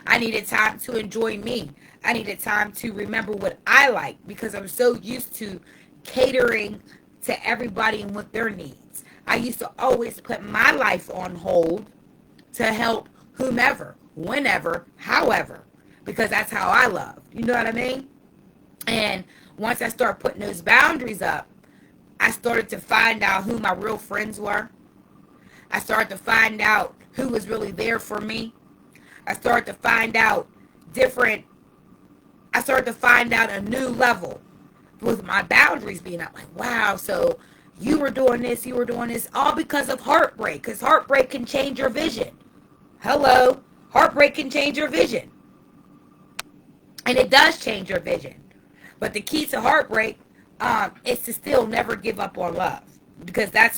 Speaker 1: I needed time to enjoy me. I needed time to remember what I like, because I'm so used to catering to everybody and what their needs. I used to always put my life on hold to help whomever, whenever, however, because that's how I love. You know what I mean? And once I started putting those boundaries up, I started to find out who my real friends were. I started to find out who was really there for me. I started to find out a new level with my boundaries being up. Like, wow, so you were doing this, all because of heartbreak. Because heartbreak can change your vision. Hello, heartbreak can change your vision. And it does change your vision. But the key to heartbreak is to still never give up on love. Because I'm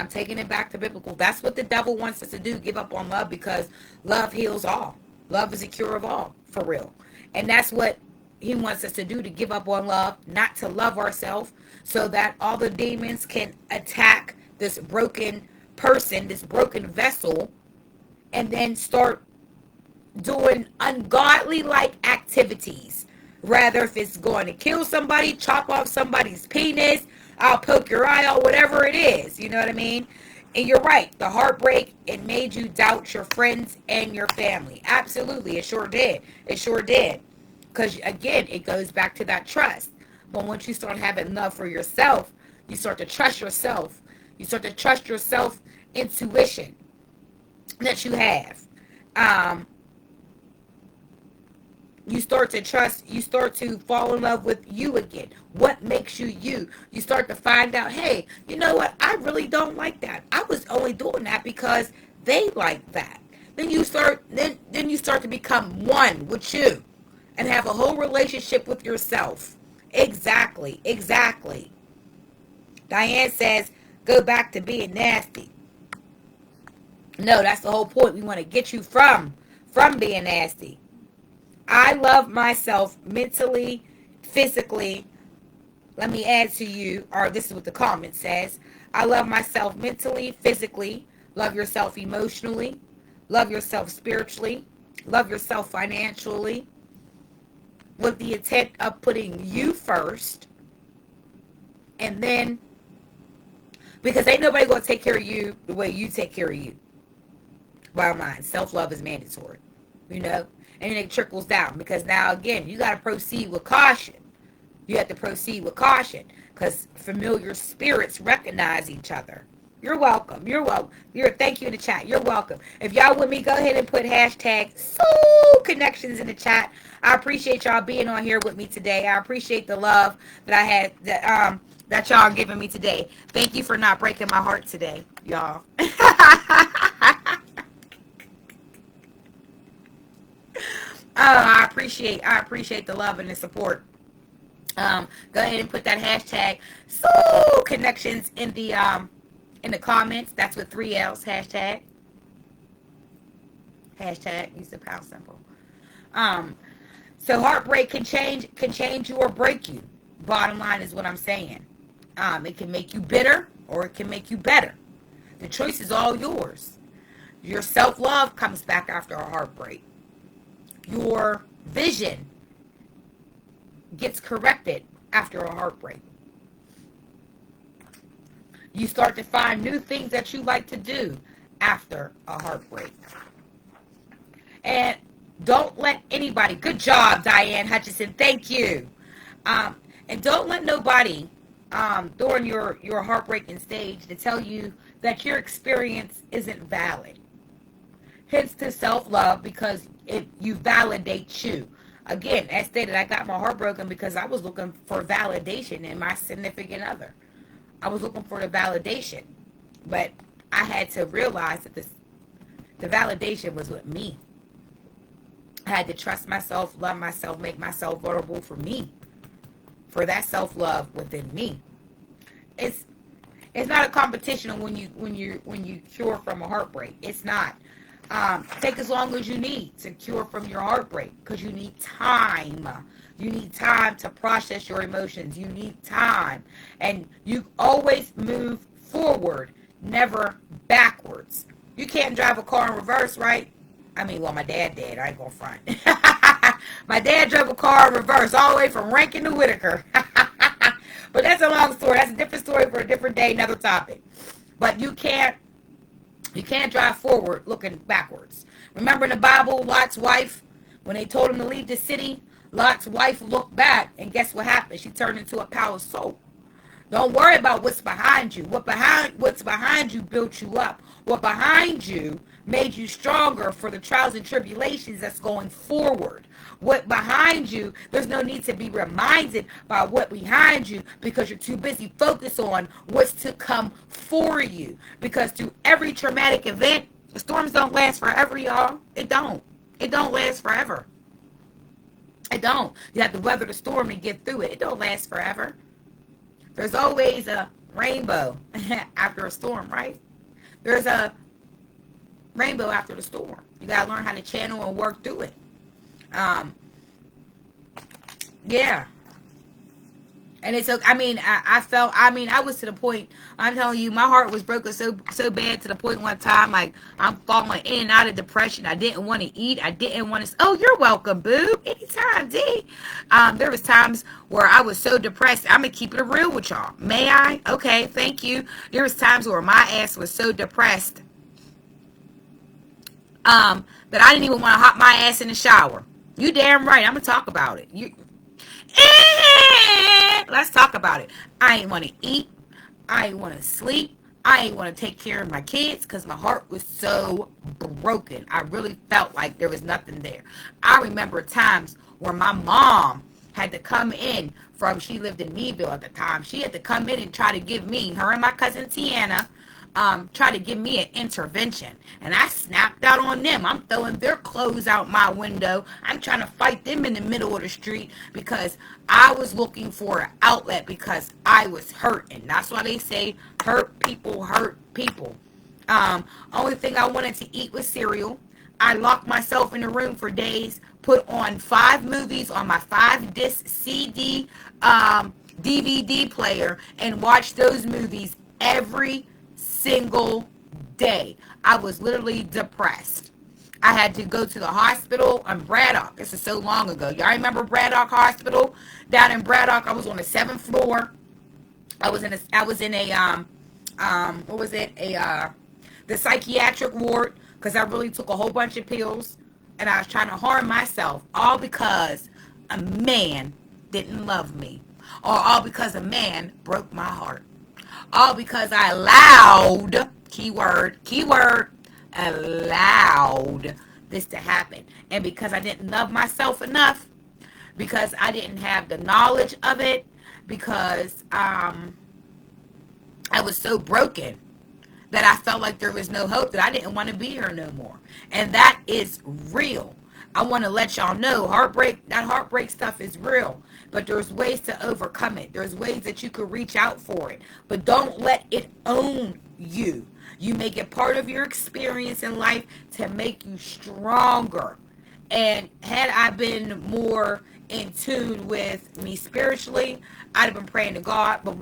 Speaker 1: taking it back to biblical. That's what the devil wants us to do, give up on love, because love heals all. Love is a cure of all, for real. And that's what he wants us to do, to give up on love, not to love ourselves, so that all the demons can attack this broken person, this broken vessel, and then start doing ungodly like activities. Rather, if it's going to kill somebody, chop off somebody's penis, I'll poke your eye out, whatever it is. You know what I mean? And you're right. The heartbreak, it made you doubt your friends and your family. Absolutely. It sure did. It sure did. Because, again, it goes back to that trust. But once you start having love for yourself, you start to trust yourself. You start to trust your self intuition that you have. You start to fall in love with you again. What makes you you? You start to find out, hey, you know what? I really don't like that. I was only doing that because they like that. Then you start to become one with you and have a whole relationship with yourself. Exactly. Diane says, go back to being nasty. No, that's the whole point. We want to get you from being nasty. I love myself mentally, physically. Let me add to you, or this is what the comment says. I love myself mentally, physically. Love yourself emotionally. Love yourself spiritually. Love yourself financially with the intent of putting you first. And then, because ain't nobody going to take care of you the way you take care of you. Bottom line, self-love is mandatory, and then it trickles down, because now, again, you got to proceed with caution. You have to proceed with caution, because familiar spirits recognize each other. You're welcome. You're welcome. Thank you in the chat. You're welcome. If y'all with me, go ahead and put hashtag SoulllConnections in the chat. I appreciate y'all being on here with me today. I appreciate the love that I had, that y'all are giving me today. Thank you for not breaking my heart today, y'all. I appreciate the love and the support. Go ahead and put that hashtag SoulllConnections in the comments. That's with 3 L's. Hashtag use the pound symbol. So heartbreak can change you or break you. Bottom line is what I'm saying. It can make you bitter or it can make you better. The choice is all yours. Your self-love comes back after a heartbreak. Your vision gets corrected after a heartbreak. You start to find new things that you like to do after a heartbreak. And don't let anybody, good job, Diane Hutchison, thank you. And don't let nobody during your heartbreaking stage to tell you that your experience isn't valid. Hence to self-love, because you validate you. Again, as stated, I got my heart broken because I was looking for validation in my significant other. I was looking for the validation. But I had to realize that the validation was with me. I had to trust myself, love myself, make myself vulnerable for me. For that self-love within me. It's not a competition when you cure from a heartbreak. It's not. Take as long as you need to cure from your heartbreak, because you need time. You need time to process your emotions. You need time. And you always move forward, never backwards. You can't drive a car in reverse, right? I mean, well, my dad did. I ain't gonna front. My dad drove a car in reverse all the way from Rankin to Whitaker. But that's a long story. That's a different story for a different day, another topic. But you can't drive forward looking backwards. Remember in the Bible, Lot's wife, when they told him to leave the city, Lot's wife looked back, and guess what happened? She turned into a pile of soap. Don't worry about what's behind you. What's behind you built you up. What behind you made you stronger for the trials and tribulations that's going forward. What behind you, there's no need to be reminded by what behind you, because you're too busy focused on what's to come for you. Because through every traumatic event, the storms don't last forever, y'all. It don't. It don't last forever. It don't. You have to weather the storm and get through it. It don't last forever. There's always a rainbow after a storm, right? There's a rainbow after the storm. You got to learn how to channel and work through it. Yeah. And it's, I was to the point, I'm telling you, my heart was broken so bad to the point one time, like, I'm falling in and out of depression. I didn't want to eat. I didn't want to, oh, you're welcome, boo. Anytime, D. There was times where I was so depressed. I'm going to keep it real with y'all. May I? Okay, thank you. There was times where my ass was so depressed that I didn't even want to hop my ass in the shower. You damn right. I'm going to talk about it. Let's talk about it. I ain't want to eat. I ain't want to sleep. I ain't want to take care of my kids because my heart was so broken. I really felt like there was nothing there. I remember times where my mom had to come in she lived in Meadville at the time. She had to come in and try to give me, her and my cousin Tiana, try to give me an intervention. And I snapped out on them. I'm throwing their clothes out my window. I'm trying to fight them in the middle of the street because I was looking for an outlet because I was hurting. That's why they say hurt people hurt people. Only thing I wanted to eat was cereal. I locked myself in a room for days, put on 5 movies on my 5-disc CD DVD player, and watched those movies every single day. I was literally depressed. I had to go to the hospital on Braddock. This is so long ago. Y'all remember Braddock Hospital? Down in Braddock, I was on the 7th floor. I was in a what was it? The psychiatric ward, because I really took a whole bunch of pills and I was trying to harm myself, all because a man didn't love me, or all because a man broke my heart, all because I allowed, keyword, allowed this to happen, and because I didn't love myself enough, because I didn't have the knowledge of it, because I was so broken that I felt like there was no hope, that I didn't want to be here no more. And that is real. I want to let y'all know, that heartbreak stuff is real. But there's ways to overcome it. There's ways that you could reach out for it. But don't let it own you. You make it part of your experience in life to make you stronger. And had I been more in tune with me spiritually, I'd have been praying to God. But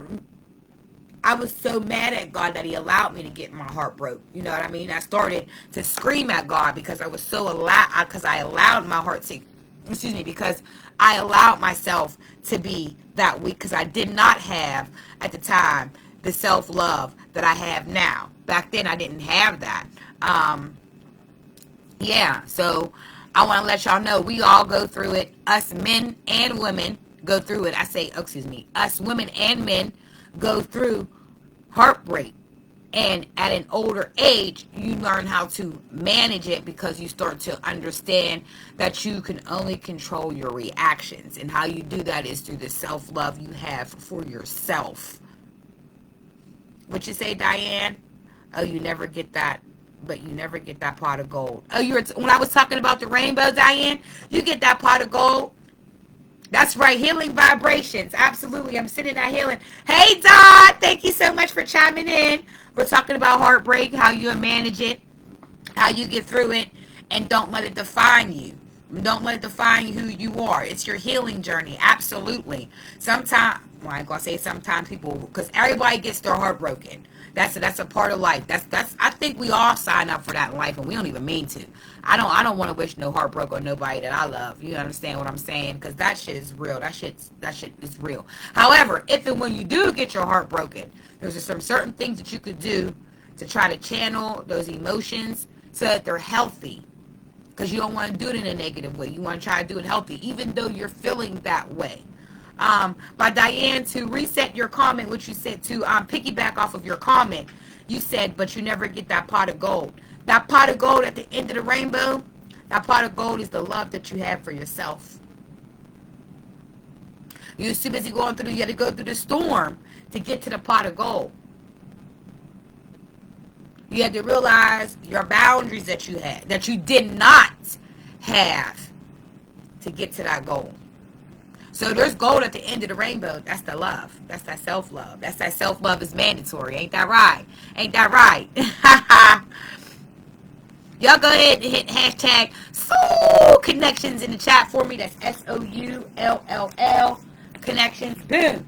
Speaker 1: I was so mad at God that he allowed me to get my heart broke. You know what I mean? I started to scream at God because I was because I allowed my heart to, because I allowed myself to be that weak, because I did not have, at the time, the self-love that I have now. Back then, I didn't have that. So I want to let y'all know, we all go through it. Us men and women go through it. Us women and men go through heartbreak, and at an older age you learn how to manage it, because you start to understand that you can only control your reactions, and how you do that is through the self-love you have for yourself. What you say, Diane? Oh, you never get that, but you never get that pot of gold. Oh, when I was talking about the rainbow, Diane, you get that pot of gold. That's right, healing vibrations. Absolutely, I'm sitting there healing. Hey, Dot, thank you so much for chiming in. We're talking about heartbreak, how you manage it, how you get through it, and don't let it define you. Don't let it define who you are. It's your healing journey, absolutely. Sometimes, well, I ain't gonna say sometimes people, because everybody gets their heart broken. That's a part of life. I think we all sign up for that in life, and we don't even mean to. I don't want to wish no heartbreak on nobody that I love. You understand what I'm saying? Because that shit is real. That shit is real. However, if and when you do get your heart broken, there's some certain things that you could do to try to channel those emotions so that they're healthy. Because you don't want to do it in a negative way. You want to try to do it healthy, even though you're feeling that way. By Diane, to reset your comment, which you said to piggyback off of your comment, you said, but you never get that pot of gold. That pot of gold at the end of the rainbow, that pot of gold is the love that you have for yourself. You're too busy going through, you had to go through the storm to get to the pot of gold. You had to realize your boundaries that you had, that you did not have to get to that goal. So there's gold at the end of the rainbow. That's the love. That's that self-love. That's that self-love is mandatory. Ain't that right? Ain't that right? Y'all go ahead and hit hashtag SoulllConnections in the chat for me. That's SOULLL Connections. Boom.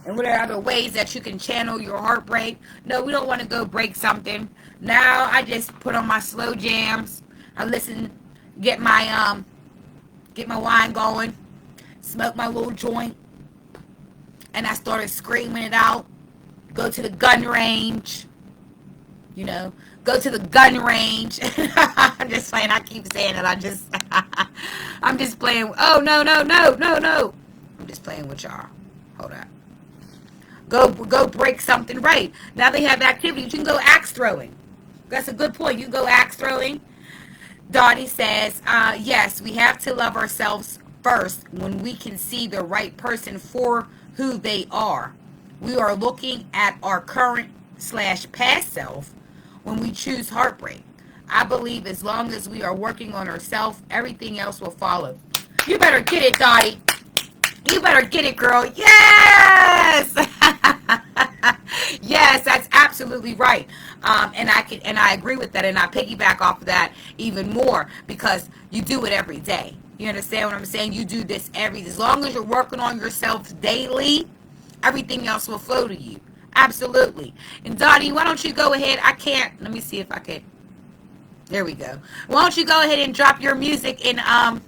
Speaker 1: And what are other ways that you can channel your heartbreak? No, we don't want to go break something. Now I just put on my slow jams. I listen, get my wine going, smoke my little joint, and I started screaming it out. Go to the gun range. You know, go to the gun range. I'm just playing. I keep saying it. I'm just playing. Oh, no. I'm just playing with y'all. Hold on. Go break something, right. Now they have activities. You can go axe throwing. That's a good point. You can go axe throwing. Dottie says, yes, we have to love ourselves first when we can see the right person for who they are. We are looking at our current/past self when we choose heartbreak. I believe as long as we are working on ourselves, everything else will follow. You better get it, Dottie. You better get it, girl. Yes! Yes, that's absolutely right. And I agree with that, and I piggyback off of that even more because you do it every day. You understand what I'm saying? You do this as long as you're working on yourself daily, everything else will flow to you. Absolutely. And Dottie, why don't you go ahead? Let me see if I can. There we go. Why don't you go ahead and drop your music in the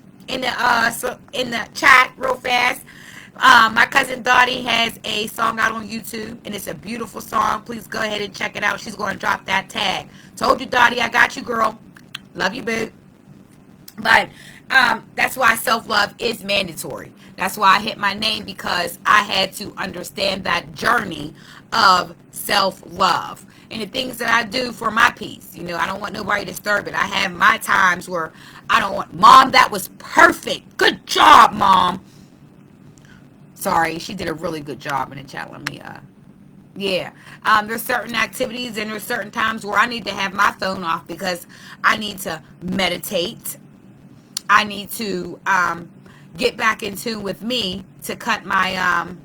Speaker 1: chat real fast? My cousin Dottie has a song out on YouTube, and it's a beautiful song. Please go ahead and check it out. She's going to drop that tag. Told you, Dottie, I got you, girl. Love you, boo. But that's why self-love is mandatory. That's why I hit my name, because I had to understand that journey of self-love and the things that I do for my peace. I don't want nobody to disturb it. I have my times where I don't want, Mom, that was perfect. Good job, Mom. Sorry, she did a really good job in the chat. Let me, yeah. There's certain activities and there's certain times where I need to have my phone off because I need to meditate. I need to get back in tune with me to cut my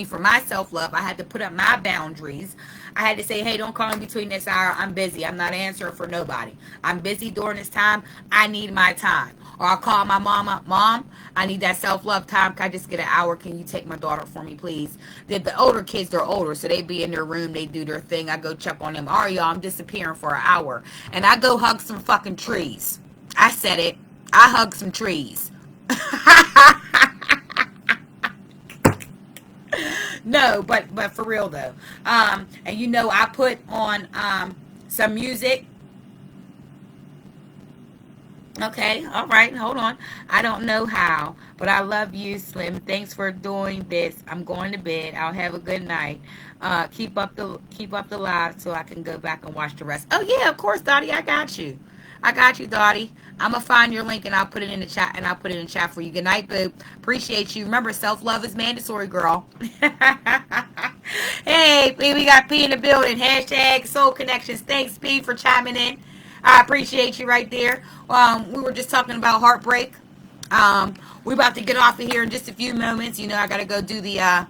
Speaker 1: for my self-love. I had to put up my boundaries. I had to say, hey, don't call me between this hour. I'm busy. I'm not answering for nobody. I'm busy during this time. I need my time. Or I'll call my mama, Mom, I need that self-love time. Can I just get an hour? Can you take my daughter for me, please? The older kids, they're older, so they be in their room. They do their thing. I go check on them. All right, y'all, I'm disappearing for an hour. And I go hug some fucking trees. I said it. I hug some trees. No, but for real, though. And I put on some music. Okay, all right, hold on. I don't know how, but I love you, Slim. Thanks for doing this. I'm going to bed. I'll have a good night. Keep up the live so I can go back and watch the rest. Oh yeah, of course, Dottie. I got you, Dottie. I'm gonna find your link and I'll put it in the chat. For you. Good night, boo. Appreciate you. Remember, self-love is mandatory, girl. Hey, we got P in the building. Hashtag SoulllConnections. Thanks, P, for chiming in. I appreciate you right there. We were just talking about heartbreak. We're about to get off of here in just a few moments. I got to go do the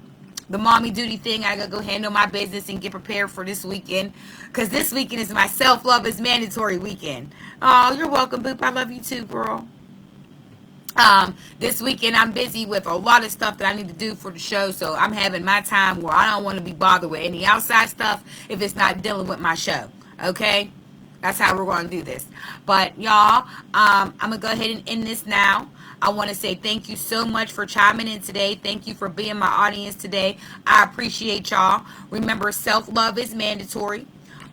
Speaker 1: mommy duty thing. I got to go handle my business and get prepared for this weekend. Because this weekend is my self-love is mandatory weekend. Oh, you're welcome, Boop. I love you too, girl. This weekend I'm busy with a lot of stuff that I need to do for the show. So I'm having my time where I don't want to be bothered with any outside stuff if it's not dealing with my show. Okay? That's how we're going to do this. But, y'all, I'm going to go ahead and end this now. I want to say thank you so much for chiming in today. Thank you for being my audience today. I appreciate y'all. Remember, self-love is mandatory.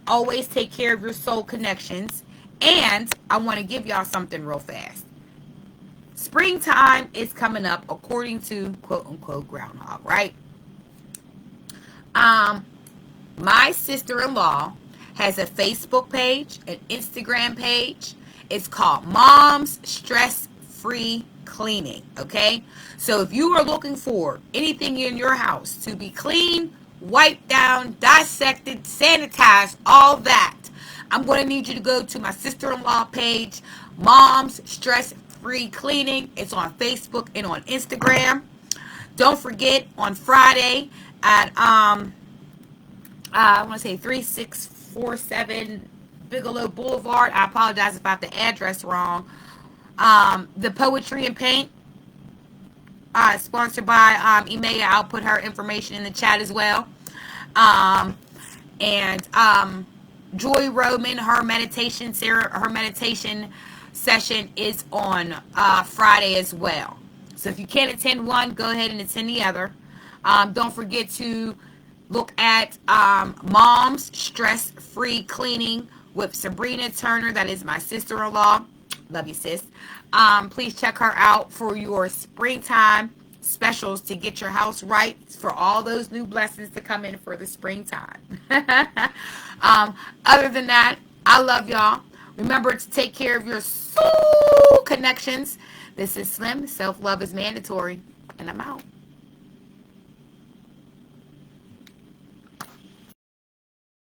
Speaker 1: Always take care of your soul connections. And I want to give y'all something real fast. Springtime is coming up according to quote-unquote groundhog, right? My sister-in-law has a Facebook page, an Instagram page. It's called Mom's Stress-Free Cleaning, okay? So if you are looking for anything in your house to be clean, wiped down, dissected, sanitized, all that, I'm going to need you to go to my sister-in-law page, Mom's Stress-Free Cleaning. It's on Facebook and on Instagram. Don't forget, on Friday at, I want to say 3647 Bigelow Boulevard. I apologize if I have the address wrong. The Poetry and Paint, sponsored by Emea. I'll put her information in the chat as well. And Joy Roman, her meditation session is on Friday as well. So if you can't attend one, go ahead and attend the other. Don't forget to look at Mom's Stress-Free Cleaning with Sabrina Turner. That is my sister-in-law. Love you, sis. Please check her out for your springtime specials to get your house right for all those new blessings to come in for the springtime. Other than that, I love y'all. Remember to take care of your soul connections. This is Slim. Self-love is mandatory. And I'm out.